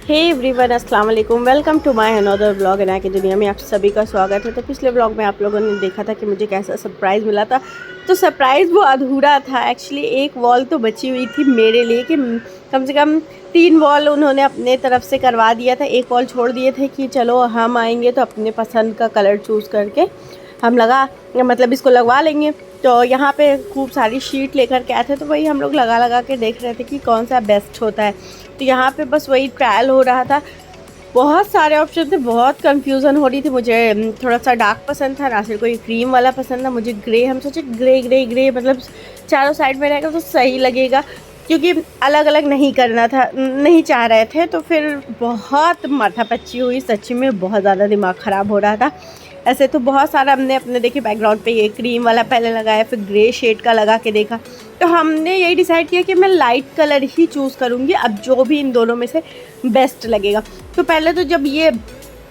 हे everyone, अस्सलाम वालेकुम। Welcome to my another vlog. Ana की दुनिया में आप सभी का स्वागत है। तो पिछले व्लॉग में आप लोगों ने देखा था कि मुझे कैसा सरप्राइज़ मिला था। तो सरप्राइज़ वो अधूरा था एक्चुअली। एक वॉल तो बची हुई थी मेरे लिए कि कम से कम 3 वॉल उन्होंने अपने तरफ से करवा दिया था। एक वॉल छोड़ दिए थे कि चलो हम आएंगे तो अपने पसंद का कलर चूज़ करके हम इसको लगवा लेंगे। तो यहाँ पे खूब सारी शीट लेकर के आए थे, तो वही हम लोग लगा के देख रहे थे कि कौन सा बेस्ट होता है। तो यहाँ पे बस वही ट्रायल हो रहा था। बहुत सारे ऑप्शन थे, बहुत कंफ्यूजन हो रही थी। मुझे थोड़ा सा डार्क पसंद था, नासिर को ये क्रीम वाला पसंद था, मुझे ग्रे। हम सोचे ग्रे ग्रे ग्रे मतलब चारों साइड में रहेगा तो सही लगेगा, क्योंकि अलग अलग नहीं करना था, नहीं चाह रहे थे। तो फिर बहुत माथापच्ची हुई, सच्ची में बहुत ज़्यादा दिमाग ख़राब हो रहा था। ऐसे तो बहुत सारा हमने अपने देखे बैकग्राउंड पे, ये क्रीम वाला पहले लगाया, फिर ग्रे शेड का लगा के देखा। तो हमने यही डिसाइड किया कि मैं लाइट कलर ही चूज़ करूँगी, अब जो भी इन दोनों में से बेस्ट लगेगा। तो पहले तो जब ये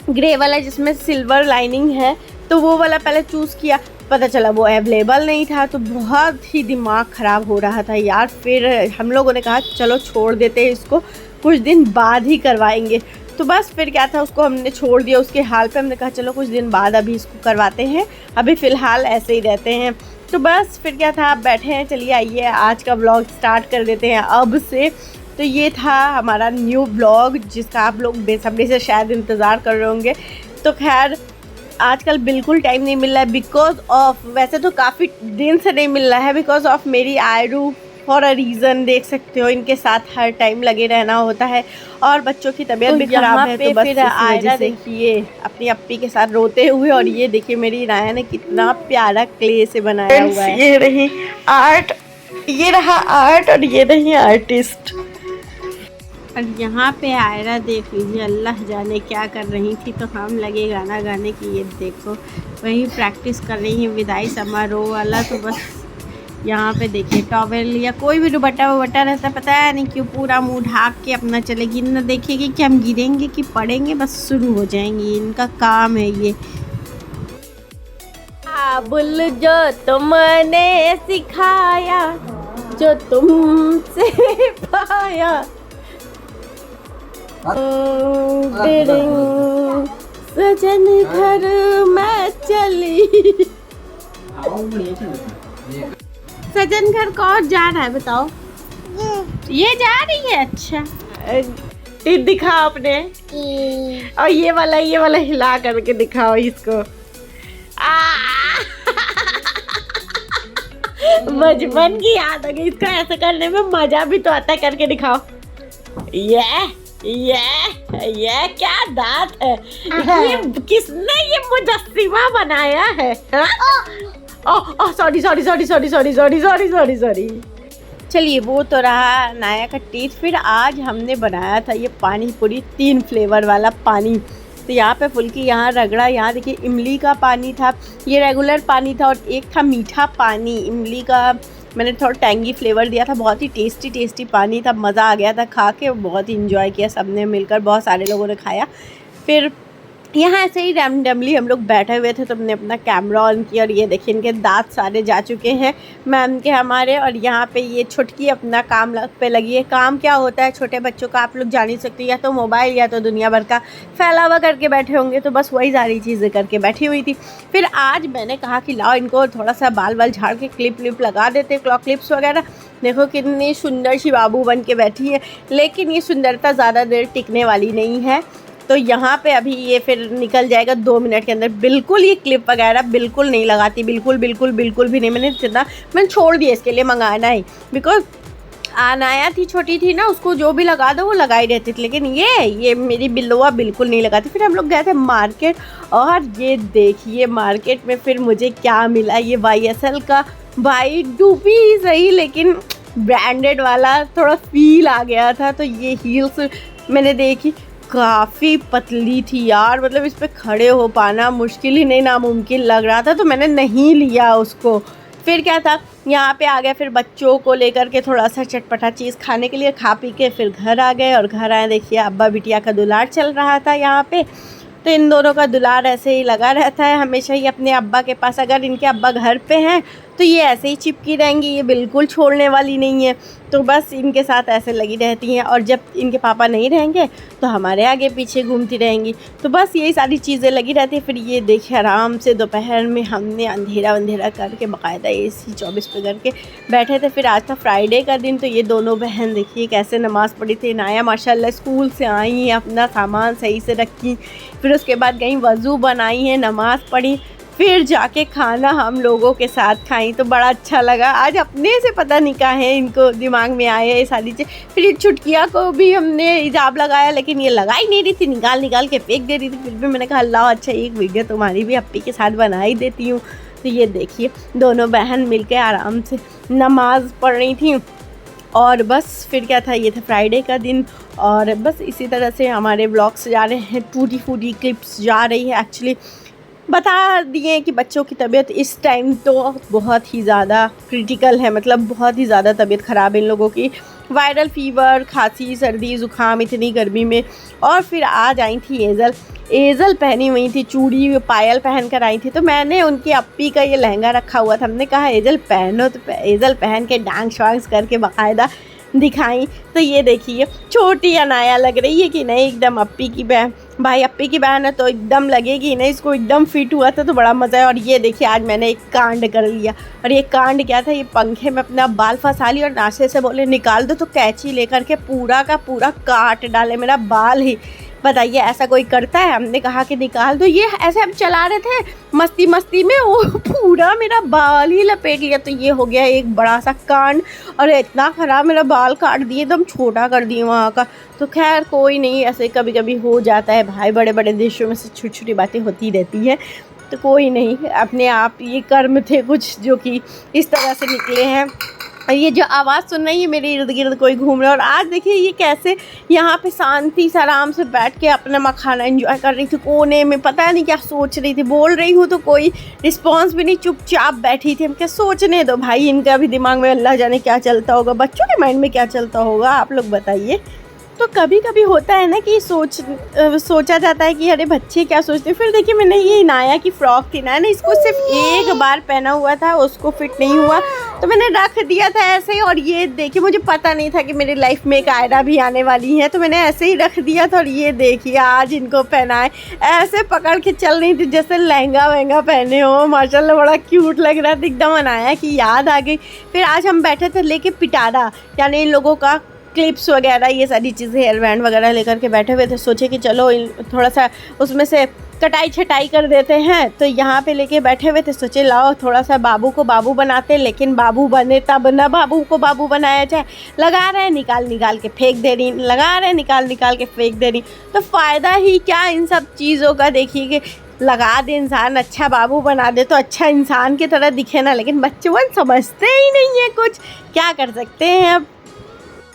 ग्रे वाला जिसमें सिल्वर लाइनिंग है, तो वो वाला पहले चूज़ किया, पता चला वो अवेलेबल नहीं था। तो बहुत ही दिमाग ख़राब हो रहा था यार। फिर हम लोगों ने कहा चलो छोड़ देते हैं इसको, कुछ दिन बाद ही करवाएंगे। तो बस फिर क्या था, उसको हमने छोड़ दिया उसके हाल पे। हमने कहा चलो कुछ दिन बाद अभी इसको करवाते हैं, अभी फ़िलहाल ऐसे ही रहते हैं। तो बस फिर क्या था, आप बैठे हैं, चलिए आइए आज का व्लॉग स्टार्ट कर देते हैं अब से। तो ये था हमारा न्यू व्लॉग, जिसका आप लोग बेसब्री से शायद इंतज़ार कर रहे होंगे। तो खैर आजकल बिल्कुल टाइम नहीं मिल रहा है बिकॉज ऑफ, वैसे तो काफ़ी दिन से नहीं मिल रहा है, बिकॉज ऑफ मेरी आयरू फॉर अ रीज़न। देख सकते हो इनके साथ हर टाइम लगे रहना होता है, और बच्चों की तबीयत भी ख़राब है। तो बस फिर आयरा देखिए अपनी अप्पी के साथ रोते हुए, और ये देखिए मेरी राया ने कितना प्यारा क्ले से बनाया हुआ है। ये रही आर्ट, ये रहा आर्ट, और ये रही आर्टिस्ट। और यहाँ पे आयरा देख लीजिए, अल्लाह जाने क्या कर रही थी। तो हम लगे गाना गाने की, ये देखो वही प्रैक्टिस कर रही है विदाई समारोह वाला। तो बस यहाँ पे देखिए टॉवेल या कोई भी दुपट्टा वुपट्टा रहता है, पता है नहीं क्यों पूरा मुंह ढाक के अपना चलेगी, न देखेगी कि हम गिरेंगे कि पड़ेंगे, बस शुरू हो जाएंगी, इनका काम है ये। बुल जो तुमने सिखाया, जो तुमसे पाया, सजन घर मैं चली। सजन घर कौन जा रहा है बताओ? ये जा रही है। अच्छा दिखाओ अपने, और ये वाला हिला करके दिखाओ इसको। बचपन की याद आ गई, इसको ऐसे करने में मजा भी तो आता है, करके दिखाओ। ये क्या दांत है, ये किसने ये मुजस्सिमा बनाया है? सॉरी। चलिए वो तो रहा नाया का टीथ। फिर आज हमने बनाया था ये पानी पूरी, 3 फ्लेवर वाला पानी। तो यहाँ पे फुल्की, यहाँ रगड़ा, यहाँ देखिए इमली का पानी था, ये रेगुलर पानी था, और एक था मीठा पानी इमली का। मैंने थोड़ा टैंगी फ्लेवर दिया था, बहुत ही टेस्टी पानी था, मज़ा आ गया था खा के, बहुत ही इंजॉय किया सबने मिलकर, बहुत सारे लोगों ने खाया। फिर यहाँ ऐसे ही रैंडमली हम लोग बैठे हुए थे, तो हमने अपना कैमरा ऑन किया, और ये देखिए इनके दांत सारे जा चुके हैं मैम के हमारे। और यहाँ पे ये छुटकी अपना काम पे लगी है। काम क्या होता है छोटे बच्चों का, आप लोग जान ही सकते हैं, या तो मोबाइल या तो दुनिया भर का फैलावा करके बैठे होंगे। तो बस वही सारी चीज़ें करके बैठी हुई थी। फिर आज मैंने कहा कि लाओ इनको थोड़ा सा बाल झाड़ के क्लिप लगा देते, क्लॉक क्लिप्स वगैरह। देखो कितनी सुंदर सी बाबू बन के बैठी है, लेकिन ये सुंदरता ज़्यादा देर टिकने वाली नहीं है। तो यहाँ पे अभी ये फिर निकल जाएगा 2 मिनट के अंदर। बिल्कुल ये क्लिप वगैरह बिल्कुल नहीं लगाती, बिल्कुल भी नहीं। मैंने छोड़ दिया इसके लिए मंगाना ही, बिकॉज अनाया थी, छोटी थी ना, उसको जो भी लगा दो वो लगाई रहती थी, लेकिन ये मेरी बिल्लुआ बिल्कुल नहीं लगाती। फिर हम लोग गए थे मार्केट, और ये देखिए मार्केट में फिर मुझे क्या मिला, ये YSL का वाइट डूबी सही, लेकिन ब्रांडेड वाला थोड़ा फील आ गया था। तो ये हील्स मैंने देखी, काफ़ी पतली थी यार, मतलब इस पर खड़े हो पाना मुश्किल ही नहीं, नामुमकिन लग रहा था, तो मैंने नहीं लिया उसको। फिर क्या था, यहाँ पे आ गए, फिर बच्चों को लेकर के थोड़ा सा चटपटा चीज़ खाने के लिए, खा पी के फिर घर आ गए। और घर आए देखिए अब्बा बिटिया का दुलार चल रहा था यहाँ पे। तो इन दोनों का दुलार ऐसे ही लगा रहता है हमेशा ही अपने अब्बा के पास। अगर इनके अब्बा घर पे हैं तो ये ऐसे ही चिपकी रहेंगी, ये बिल्कुल छोड़ने वाली नहीं है। तो बस इनके साथ ऐसे लगी रहती हैं और जब इनके पापा नहीं रहेंगे तो हमारे आगे पीछे घूमती रहेंगी। तो बस यही सारी चीज़ें लगी रहती हैं। फिर ये देखिए आराम से दोपहर में हमने अंधेरा करके बाकायदा AC 24 पे करके बैठे थे। फिर आज था फ्राइडे का दिन, तो ये दोनों बहन देखिए कैसे नमाज़ पढ़ी थी। नाया माशाल्लाह स्कूल से आई हैं, अपना सामान सही से रखी, फिर उसके बाद गई वज़ू बनाई है, नमाज़ पढ़ी, फिर जाके खाना हम लोगों के साथ खाई। तो बड़ा अच्छा लगा। आज अपने से पता नहीं कहाँ है इनको दिमाग में आया ये सारी चीज़। फिर ये छुटकिया को भी हमने हिजाब लगाया, लेकिन ये लगा ही नहीं रही थी, निकाल के फेंक दे रही थी। फिर भी मैंने कहा अल्लाह अच्छा एक वीडियो तुम्हारी भी अप्पी के साथ बना ही देती हूँ। तो ये देखिए दोनों बहन मिलके आराम से नमाज़ पढ़ रही थी। और बस फिर क्या था, ये था फ्राइडे का दिन। और बस इसी तरह से हमारे व्लॉग्स जा रहे हैं, टूटी फूटी क्लिप्स जा रही है। एक्चुअली बता दिए कि बच्चों की तबीयत इस टाइम तो बहुत ही ज़्यादा क्रिटिकल है, मतलब बहुत ही ज़्यादा तबीयत ख़राब है इन लोगों की। वायरल फ़ीवर, खांसी, सर्दी, ज़ुकाम इतनी गर्मी में। और फिर आज आई थी एज़ल पहनी हुई थी, चूड़ी पायल पहन कर आई थी। तो मैंने उनकी अप्पी का ये लहंगा रखा हुआ था, हमने कहा एज़ल पहनो, तो एज़ल पहन के डांस वांस करके बाकायदा दिखाई। तो ये देखिए छोटी अनाया लग रही है कि नहीं, एकदम अप्पी की बहन, भाई अप्पी की बहन है तो एकदम लगेगी नहीं, इसको एकदम फिट हुआ था तो बड़ा मज़ा है। और ये देखिए आज मैंने एक कांड कर लिया। और ये कांड क्या था, ये पंखे में अपना बाल फंसा लिया और नाश्ते से बोले निकाल दो, तो कैंची लेकर के पूरा का पूरा काट डाले मेरा बाल ही। बताइए ऐसा कोई करता है? हमने कहा कि निकाल दो, ये ऐसे हम चला रहे थे मस्ती में, वो पूरा मेरा बाल ही लपेट लिया। तो ये हो गया एक बड़ा सा कांड। और इतना ख़राब मेरा बाल काट दिए, एकदम छोटा कर दिए वहाँ का। तो खैर कोई नहीं, ऐसे कभी कभी हो जाता है भाई, बड़े बड़े देशों में से छोटी छोटी बातें होती रहती हैं। तो कोई नहीं, अपने आप ये कर्म थे कुछ जो कि इस तरह से निकले हैं। और ये जो आवाज़ सुन रही है मेरे इर्द गिर्द कोई घूम रहा है। और आज देखिए ये कैसे यहाँ पे शांति से आराम से बैठ के अपना मखाना एंजॉय कर रही थी कोने में, पता नहीं क्या सोच रही थी। बोल रही हूँ तो कोई रिस्पॉन्स भी नहीं, चुपचाप बैठी थी। हम क्या सोचने दो भाई, इनका भी दिमाग में अल्लाह जाने क्या चलता होगा, बच्चों के माइंड में क्या चलता होगा, आप लोग बताइए। तो कभी कभी होता है ना कि सोचा जाता है कि अरे बच्चे क्या सोचते हैं। फिर देखिए मैंने ये नाया की फ़्रॉक थी ना, इसको सिर्फ एक बार पहना हुआ था, उसको फिट नहीं हुआ तो मैंने रख दिया था ऐसे ही। और ये देखिए मुझे पता नहीं था कि मेरी लाइफ में एक आयरा भी आने वाली है, तो मैंने ऐसे ही रख दिया था। और ये देखिए आज इनको पहनाए, ऐसे पकड़ के चल रही थी जैसे लहंगा वहंगा पहने हो। माशाल्लाह बड़ा क्यूट लग रहा था, एकदम अनाया की याद आ गई। फिर आज हम बैठे थे लेके पिटारा, यानी इन लोगों का क्लिप्स वगैरह ये सारी चीज़ें, हेयर बैंड वगैरह लेकर के बैठे हुए थे। सोचे कि चलो थोड़ा सा उसमें से कटाई छटाई कर देते हैं। तो यहाँ पे लेके बैठे हुए थे, सोचे लाओ थोड़ा सा बाबू को बाबू बनाते, लेकिन बाबू बने तब ना बाबू को बाबू बनाया जाए। लगा रहे हैं निकाल के फेंक दे रही, लगा रहे हैं निकाल के फेंक दे रही। तो फ़ायदा ही क्या इन सब चीज़ों का। देखिए कि लगा दे इंसान, अच्छा बाबू बना दे तो अच्छा इंसान की तरह दिखे ना, लेकिन बच्चे वो समझते ही नहीं है कुछ, क्या कर सकते हैं अब।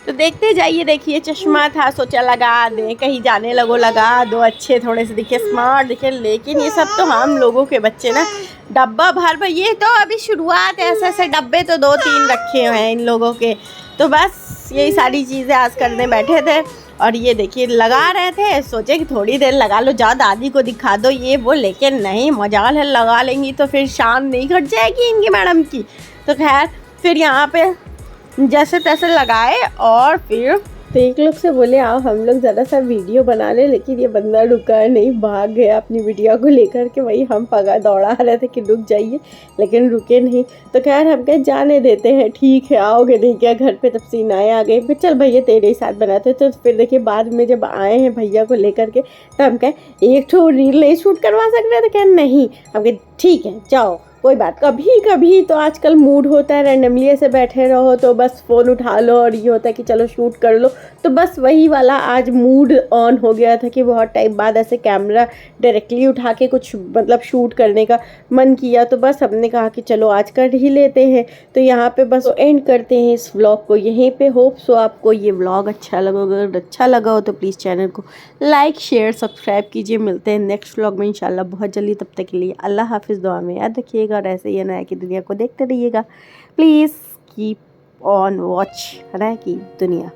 तो देखते जाइए। देखिए चश्मा था, सोचा लगा दें, कहीं जाने लगो लगा दो, अच्छे थोड़े से दिखे, स्मार्ट दिखे। लेकिन ये सब तो हम लोगों के बच्चे ना डब्बा भर, ये तो अभी शुरुआत है, ऐसे डब्बे तो 2-3 रखे हुए हैं इन लोगों के। तो बस यही सारी चीज़ें आज करने बैठे थे। और ये देखिए लगा रहे थे, सोचे कि थोड़ी देर लगा लो, जाओ दादी को दिखा दो ये वो, लेकिन नहीं, मजाल है, लगा लेंगी तो फिर शान नहीं घट जाएगी इनकी मैडम की। तो खैर फिर यहाँ पे जैसे तैसे लगाए और फिर तो एक लोग से बोले आओ हम लोग ज़रा सा वीडियो बना ले, लेकिन ये बंदा रुका नहीं, भाग गया अपनी वीडियो को लेकर के। वही हम दौड़ा रहे थे कि रुक जाइए, लेकिन रुके नहीं। तो खैर हम कहे जाने देते हैं, ठीक है आओगे नहीं क्या घर पे, तब सीन आए आ गए। फिर चल भैया तेरे ही साथ बनाते। तो फिर देखिए बाद में जब आए हैं भैया को लेकर के, तो हम कहे एक तो रील नहीं शूट करवा सकते, तो क्या नहीं, हम कहे ठीक है जाओ कोई बात। कभी कभी तो आजकल मूड होता है रैंडमली ऐसे बैठे रहो तो बस फ़ोन उठा लो और ये होता है कि चलो शूट कर लो। तो बस वही वाला आज मूड ऑन हो गया था कि बहुत टाइम बाद ऐसे कैमरा डायरेक्टली उठा के कुछ मतलब शूट करने का मन किया। तो बस हमने कहा कि चलो आज कर ही लेते हैं। तो यहाँ पे बस एंड करते हैं इस व्लॉग को यहीं पे। होप सो आपको ये व्लॉग अच्छा लगा, अगर अच्छा लगा हो तो प्लीज़ चैनल को लाइक शेयर सब्सक्राइब कीजिए। मिलते हैं नेक्स्ट व्लॉग में इंशाल्लाह बहुत जल्दी। तब तक के लिए अल्लाह हाफिज़, दुआ में याद रखिएगा और ऐसे ही अनाया की दुनिया को देखते रहिएगा। Please keep on watch Anaya की दुनिया।